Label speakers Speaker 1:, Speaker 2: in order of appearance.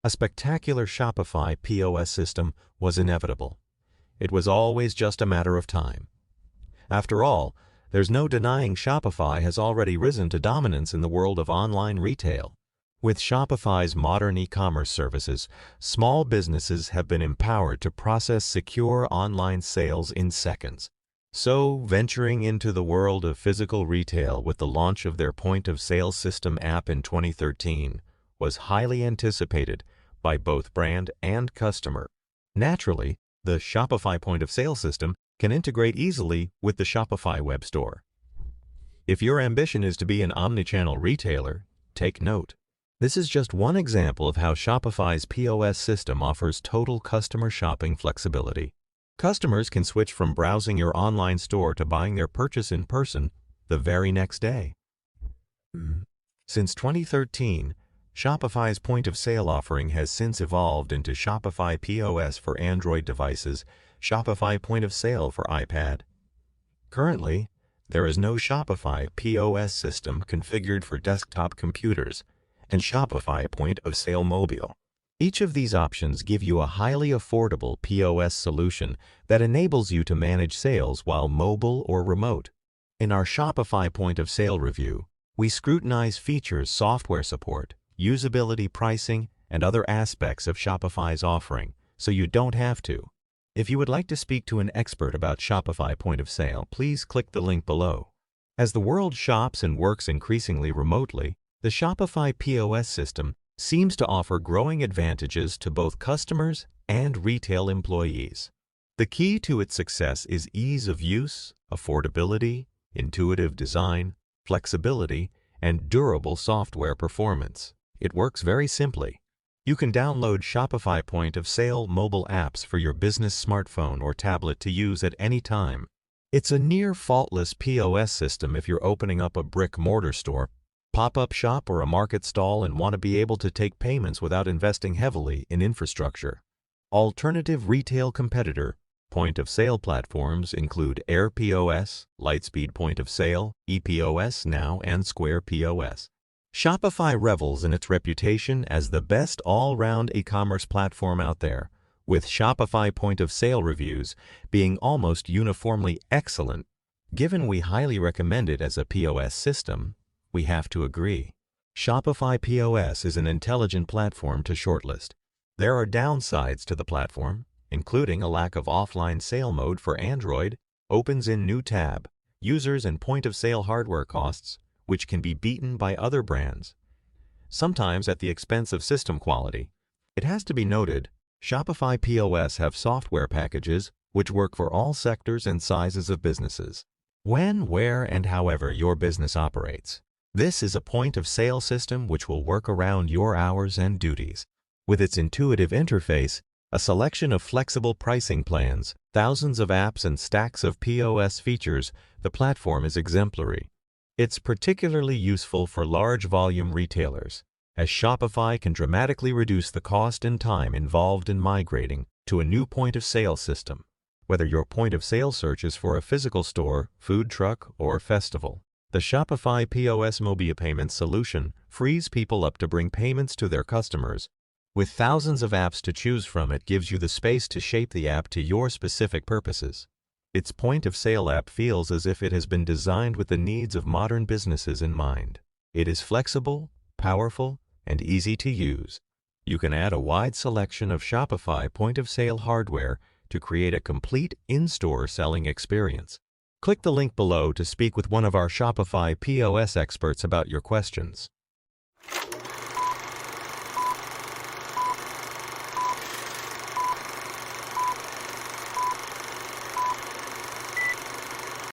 Speaker 1: A spectacular Shopify POS system was inevitable. It was always just a matter of time. After all, there's no denying Shopify has already risen to dominance in the world of online retail. With Shopify's modern e-commerce services, small businesses have been empowered to process secure online sales in seconds. So, venturing into the world of physical retail with the launch of their point-of-sale system app in 2013 was highly anticipated by both brand and customer. Naturally, the Shopify point-of-sale system can integrate easily with the Shopify web store. If your ambition is to be an omnichannel retailer, take note. This is just one example of how Shopify's POS system offers total customer shopping flexibility. Customers can switch from browsing your online store to buying their purchase in person the very next day. Since 2013, Shopify's point-of-sale offering has since evolved into Shopify POS for Android devices, Shopify Point of Sale for iPad. Currently, there is no Shopify POS system configured for desktop computers and Shopify Point of Sale Mobile. Each of these options give you a highly affordable POS solution that enables you to manage sales while mobile or remote. In our Shopify Point of Sale review, we scrutinize features, software support, usability, pricing, and other aspects of Shopify's offering, so you don't have to. If you would like to speak to an expert about Shopify Point of Sale, please click the link below. As the world shops and works increasingly remotely, the Shopify POS system seems to offer growing advantages to both customers and retail employees. The key to its success is ease of use, affordability, intuitive design, flexibility, and durable software performance. It works very simply. You can download Shopify Point of Sale mobile apps for your business smartphone or tablet to use at any time. It's a near faultless POS system if you're opening up a brick-and-mortar store, pop-up shop, or a market stall and want to be able to take payments without investing heavily in infrastructure. Alternative retail competitor point-of-sale platforms include Air POS, Lightspeed Point of Sale, ePOS Now, and Square POS. Shopify revels in its reputation as the best all-round e-commerce platform out there, with Shopify Point of Sale reviews being almost uniformly excellent. Given we highly recommend it as a POS system, we have to agree. Shopify POS is an intelligent platform to shortlist. There are downsides to the platform, including a lack of offline sale mode for Android, opens in new tab, users and point-of-sale hardware costs, which can be beaten by other brands, sometimes at the expense of system quality. It has to be noted, Shopify POS have software packages which work for all sectors and sizes of businesses, when, where, and however your business operates. This is a point-of-sale system which will work around your hours and duties. With its intuitive interface, a selection of flexible pricing plans, thousands of apps, and stacks of POS features, the platform is exemplary. It's particularly useful for large volume retailers, as Shopify can dramatically reduce the cost and time involved in migrating to a new point-of-sale system, whether your point-of-sale search is for a physical store, food truck, or festival. The Shopify POS mobile payments solution frees people up to bring payments to their customers. With thousands of apps to choose from, it gives you the space to shape the app to your specific purposes. Its point-of-sale app feels as if it has been designed with the needs of modern businesses in mind. It is flexible, powerful, and easy to use. You can add a wide selection of Shopify point-of-sale hardware to create a complete in-store selling experience. Click the link below to speak with one of our Shopify POS experts about your questions.